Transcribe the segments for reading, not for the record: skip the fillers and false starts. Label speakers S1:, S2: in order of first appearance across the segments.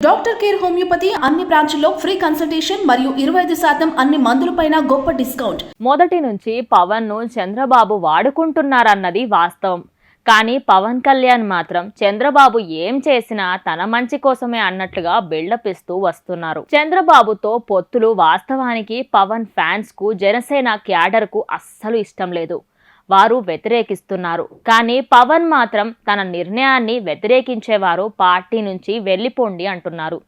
S1: Doctor care homeopathy అన్ని బ్రాంచ్ల్లో free consultation మరియు 25% అన్ని మందులపైన గొప్ప డిస్కౌంట్.
S2: మొదటి నుంచి పవన్ ను చంద్రబాబు వాడుకుంటున్నారన్నది వాస్తవం. కానీ పవన్ కళ్యాణ్ మాత్రం చంద్రబాబు ఏం చేసినా తన మంచి కోసమే అన్నట్లుగా బిల్డప్ ఇస్తూ వస్తున్నారు. చంద్రబాబుతో పొత్తులు వాస్తవానికి పవన్ ఫ్యాన్స్ కు, జనసేన క్యాడర్ కు అస్సలు ఇష్టం లేదు. వారు వ్యతిరేకిస్తున్నారు. కానీ పవన్ మాత్రం తన నిర్ణయాన్ని వ్యతిరేకించేవారు పార్టీ నుంచి వెళ్ళిపోండి అంటున్నారు.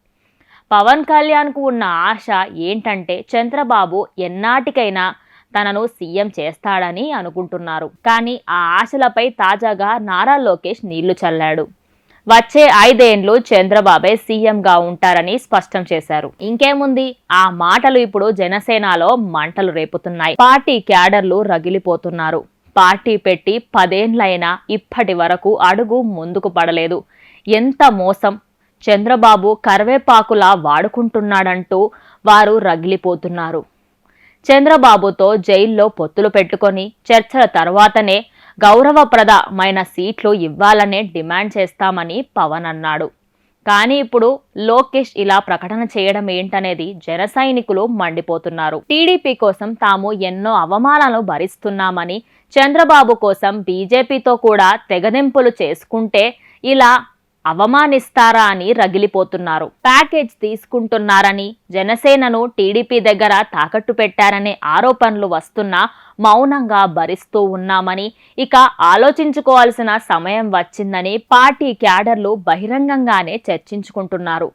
S2: పవన్ కళ్యాణ్కు ఉన్న ఆశ ఏంటంటే చంద్రబాబు ఎన్నాటికైనా తనను సీఎం చేస్తాడని అనుకుంటున్నారు. కానీ ఆ ఆశలపై తాజాగా నారా లోకేష్ నీళ్లు చల్లాడు. వచ్చే 5 ఏళ్లు చంద్రబాబే సీఎంగా ఉంటారని స్పష్టం చేశారు. ఇంకేముంది, ఆ మాటలు ఇప్పుడు జనసేనలో మంటలు రేపుతున్నాయి. పార్టీ క్యాడర్లు రగిలిపోతున్నారు. పార్టీ పెట్టి 10 ఏళ్లైనా ఇప్పటి వరకు అడుగు ముందుకు పడలేదు. ఎంత మోసం! చంద్రబాబు కరివేపాకులా వాడుకుంటున్నాడంటూ వారు రగిలిపోతున్నారు. చంద్రబాబుతో జైల్లో పొత్తులు పెట్టుకొని చర్చల తర్వాతనే గౌరవప్రదమైన సీట్లు ఇవ్వాలనే డిమాండ్ చేస్తామని పవన్ అన్నాడు. కానీ ఇప్పుడు లోకేష్ ఇలా ప్రకటన చేయడం ఏంటనేది జన సైనికులు మండిపోతున్నారు. టీడీపీ కోసం తాము ఎన్నో అవమానాలు భరిస్తున్నామని, చంద్రబాబు కోసం బీజేపీతో కూడా తెగదెంపులు చేసుకుంటే ఇలా అవమానిస్తారా అని రగిలిపోతున్నారు. ప్యాకేజ్ తీసుకుంటున్నారని, జనసేనను టీడీపీ దగ్గర తాకట్టు పెట్టారనే ఆరోపణలు వస్తున్నా మౌనంగా భరిస్తూ ఉన్నామని, ఇక ఆలోచించుకోవాల్సిన సమయం వచ్చిందని పార్టీ క్యాడర్లు బహిరంగంగానే చర్చించుకుంటున్నారు.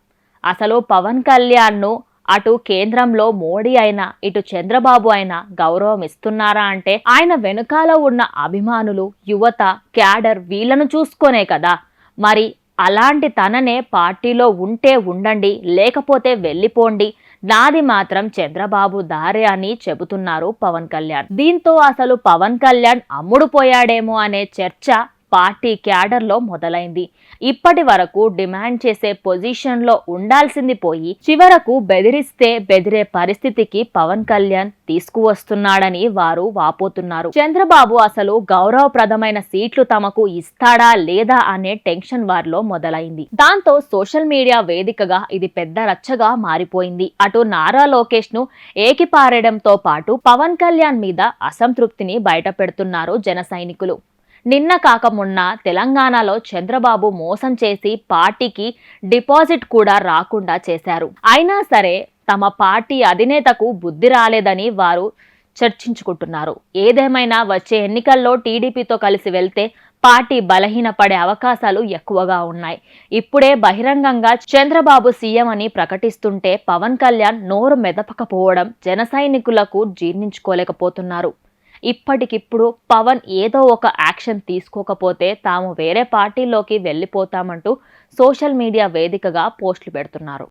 S2: అసలు పవన్ కళ్యాణ్ను అటు కేంద్రంలో మోడీ అయినా, ఇటు చంద్రబాబు అయినా గౌరవం ఇస్తున్నారా అంటే ఆయన వెనుకాల ఉన్న అభిమానులు, యువత, క్యాడర్ వీళ్ళను చూసుకొనే కదా. మరి అలాంటి తననే పార్టీలో ఉంటే ఉండండి, లేకపోతే వెళ్ళిపోండి, నాది మాత్రం చంద్రబాబు దారే అని చెబుతున్నారు పవన్ కళ్యాణ్. దీంతో అసలు పవన్ కళ్యాణ్ అమ్ముడు పోయాడేమో అనే చర్చ పార్టీ క్యాడర్లో మొదలైంది. ఇప్పటి వరకు డిమాండ్ చేసే పొజిషన్లో ఉండాల్సింది పోయి చివరకు బెదిరిస్తే బెదిరే పరిస్థితికి పవన్ కళ్యాణ్ తీసుకువస్తున్నాడని వారు వాపోతున్నారు. చంద్రబాబు అసలు గౌరవప్రదమైన సీట్లు తమకు ఇస్తాడా లేదా అనే టెన్షన్ వారిలో మొదలైంది. దాంతో సోషల్ మీడియా వేదికగా ఇది పెద్ద రచ్చగా మారిపోయింది. అటు నారా లోకేష్ ను ఏకిపారేయడంతో పాటు పవన్ కళ్యాణ్ మీద అసంతృప్తిని బయట పెడుతున్నారు జన సైనికులు. నిన్న కాక మొన్న తెలంగాణలో చంద్రబాబు మోసం చేసి పార్టీకి డిపాజిట్ కూడా రాకుండా చేశారు. అయినా సరే తమ పార్టీ అధినేతకు బుద్ధి రాలేదని వారు చర్చించుకుంటున్నారు. ఏదేమైనా వచ్చే ఎన్నికల్లో టీడీపీతో కలిసి వెళ్తే పార్టీ బలహీనపడే అవకాశాలు ఎక్కువగా ఉన్నాయి. ఇప్పుడే బహిరంగంగా చంద్రబాబు సీఎం అని ప్రకటిస్తుంటే పవన్ కళ్యాణ్ నోరు మెదపకపోవడం జన సైనికులకు జీర్ణించుకోలేకపోతున్నారు. ఇప్పటికిప్పుడు పవన్ ఏదో ఒక యాక్షన్ తీసుకోకపోతే తాము వేరే పార్టీలోకి వెళ్ళిపోతామంటూ సోషల్ మీడియా వేదికగా పోస్టులు పెడుతున్నారు.